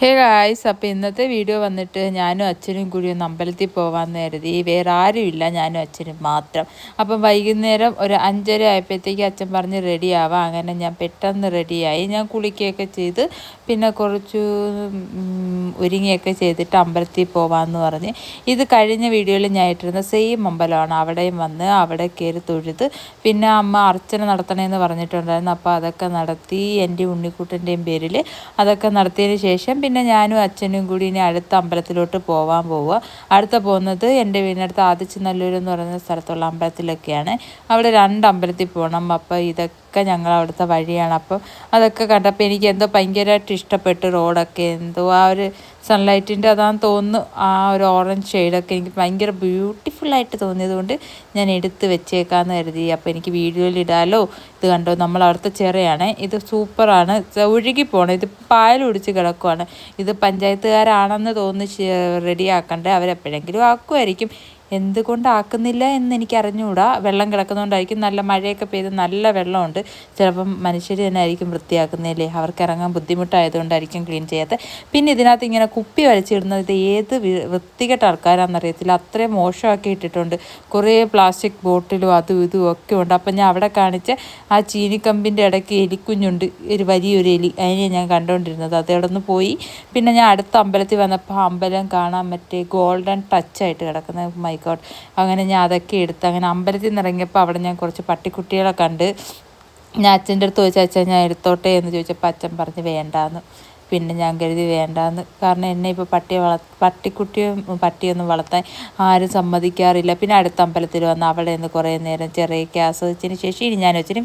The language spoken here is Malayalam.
ഹേ ഗായ്സ്, അപ്പോൾ ഇന്നത്തെ വീഡിയോ വന്നിട്ട് ഞാനും അച്ഛനും കൂടി ഒന്ന് അമ്പലത്തിൽ പോകാമെന്ന് കരുതി. വേറെ ആരുമില്ല, ഞാനും അച്ഛനും മാത്രം. അപ്പം വൈകുന്നേരം ഒരു 5:30 ആയപ്പോഴത്തേക്ക് അച്ഛൻ പറഞ്ഞ് റെഡിയാവാം. അങ്ങനെ ഞാൻ പെട്ടെന്ന് റെഡിയായി. ഞാൻ കുളിക്കുകയൊക്കെ ചെയ്ത് പിന്നെ കുറച്ച് ഒരുങ്ങിയൊക്കെ ചെയ്തിട്ട് അമ്പലത്തിൽ പോകാമെന്ന് പറഞ്ഞ്. ഇത് കഴിഞ്ഞ വീഡിയോയിൽ ഞാൻ ഇട്ടിരുന്ന സെയിം അമ്പലമാണ്. അവിടെയും വന്ന് അവിടെ കയറി തൊഴുത് പിന്നെ അമ്മ അർച്ചന നടത്തണമെന്ന് പറഞ്ഞിട്ടുണ്ടായിരുന്നു. അപ്പോൾ അതൊക്കെ നടത്തി എൻ്റെ ഉണ്ണിക്കുട്ടൻ്റെയും പേരിൽ അതൊക്കെ നടത്തിയതിന് ശേഷം പിന്നെ ഞാനും അച്ഛനും കൂടി ഇനി അടുത്ത അമ്പലത്തിലോട്ട് പോവുക. അടുത്ത പോകുന്നത് എൻ്റെ വീടിനടുത്ത് ആദിച്ചനല്ലൂർ എന്ന് പറയുന്ന സ്ഥലത്തുള്ള അമ്പലത്തിലൊക്കെയാണ്. അവിടെ 2 അമ്പലത്തിൽ പോകണം. അപ്പോൾ ഇതൊക്കെ ഞങ്ങൾ അവിടുത്തെ വഴിയാണ്. അപ്പം അതൊക്കെ കണ്ടപ്പോൾ എനിക്ക് എന്തോ ഭയങ്കരമായിട്ട് ഇഷ്ടപ്പെട്ടു. റോഡൊക്കെ എന്തോ ആ ഒരു സൺലൈറ്റിൻ്റെ അതാന്ന് തോന്നുന്നു, ആ ഒരു ഓറഞ്ച് ഷെയ്ഡൊക്കെ എനിക്ക് ഭയങ്കര ബ്യൂട്ടിഫുള്ളായിട്ട് തോന്നിയത് കൊണ്ട് ഞാൻ എടുത്ത് വെച്ചേക്കാമെന്ന് കരുതി. അപ്പോൾ എനിക്ക് വീഡിയോയിൽ ഇടാലോ. ഇത് കണ്ടോ, നമ്മൾ അവിടുത്തെ ചിറയാണ്. ഇത് സൂപ്പറാണ്, ഒഴുകി പോകണം. ഇത് പായൽ ഒടിച്ച് കിടക്കുവാണ്. ഇത് പഞ്ചായത്തുകാരാണെന്ന് തോന്നുന്നു റെഡിയാക്കണ്ടേ. അവരെപ്പോഴെങ്കിലും ആക്കുമായിരിക്കും. എന്തുകൊണ്ട് ആക്കുന്നില്ല എന്ന് എനിക്ക് അറിഞ്ഞുകൂടാ. വെള്ളം കിടക്കുന്നതുകൊണ്ടായിരിക്കും. നല്ല മഴയൊക്കെ പെയ്ത് നല്ല വെള്ളമുണ്ട്. ചിലപ്പം മനുഷ്യർ തന്നെ ആയിരിക്കും വൃത്തിയാക്കുന്നതല്ലേ, അവർക്ക് ഇറങ്ങാൻ ബുദ്ധിമുട്ടായതുകൊണ്ടായിരിക്കും ക്ലീൻ ചെയ്യാത്തത്. പിന്നെ ഇതിനകത്ത് ഇങ്ങനെ കുപ്പി വലിച്ചിടുന്നത് ഇത് ഏത് വൃത്തികെട്ട ആൾക്കാരാണെന്നറിയത്തില്ല, അത്രയും മോശമാക്കി ഇട്ടിട്ടുണ്ട്. കുറേ പ്ലാസ്റ്റിക് ബോട്ടിലും അതും ഇതും ഒക്കെ ഉണ്ട്. അപ്പം ഞാൻ അവിടെ കാണിച്ച ആ ചീനിക്കമ്പിൻ്റെ ഇടയ്ക്ക് എലിക്കുഞ്ഞുണ്ട്, വലിയൊരു എലി. അതിനെ ഞാൻ കണ്ടുകൊണ്ടിരുന്നത്. അതവിടെ നിന്ന് പോയി. പിന്നെ ഞാൻ അടുത്ത അമ്പലത്തിൽ വന്നപ്പോൾ അമ്പലം കാണാൻ മറ്റേ ഗോൾഡൻ ടച്ചായിട്ട് കിടക്കുന്ന മൈ ഗോഡ്. അങ്ങനെ ഞാൻ അതൊക്കെ എടുത്ത് അങ്ങനെ അമ്പലത്തിൽ നിന്ന് ഇറങ്ങിയപ്പോൾ അവിടെ ഞാൻ കുറച്ച് പട്ടിക്കുട്ടികളെ കണ്ട്. ഞാൻ അച്ഛൻ്റെ അടുത്ത് ചോദിച്ചാൽ അച്ഛൻ ഞാൻ എടുത്തോട്ടെ എന്ന് ചോദിച്ചപ്പോൾ അച്ഛൻ പറഞ്ഞ് വേണ്ടാന്ന്. പിന്നെ ഞാൻ കരുതി വേണ്ടാന്ന്, കാരണം എന്നെ ഇപ്പോൾ പട്ടിയൊന്നും വളർത്താൻ ആരും സമ്മതിക്കാറില്ല. പിന്നെ അടുത്ത അമ്പലത്തിൽ വന്ന് അവിടെ നിന്ന് കുറേ നേരം ചെറിയൊക്കെ ആസ്വദിച്ചതിന് ശേഷം ഇനി ഞാൻ വെച്ചിട്ട്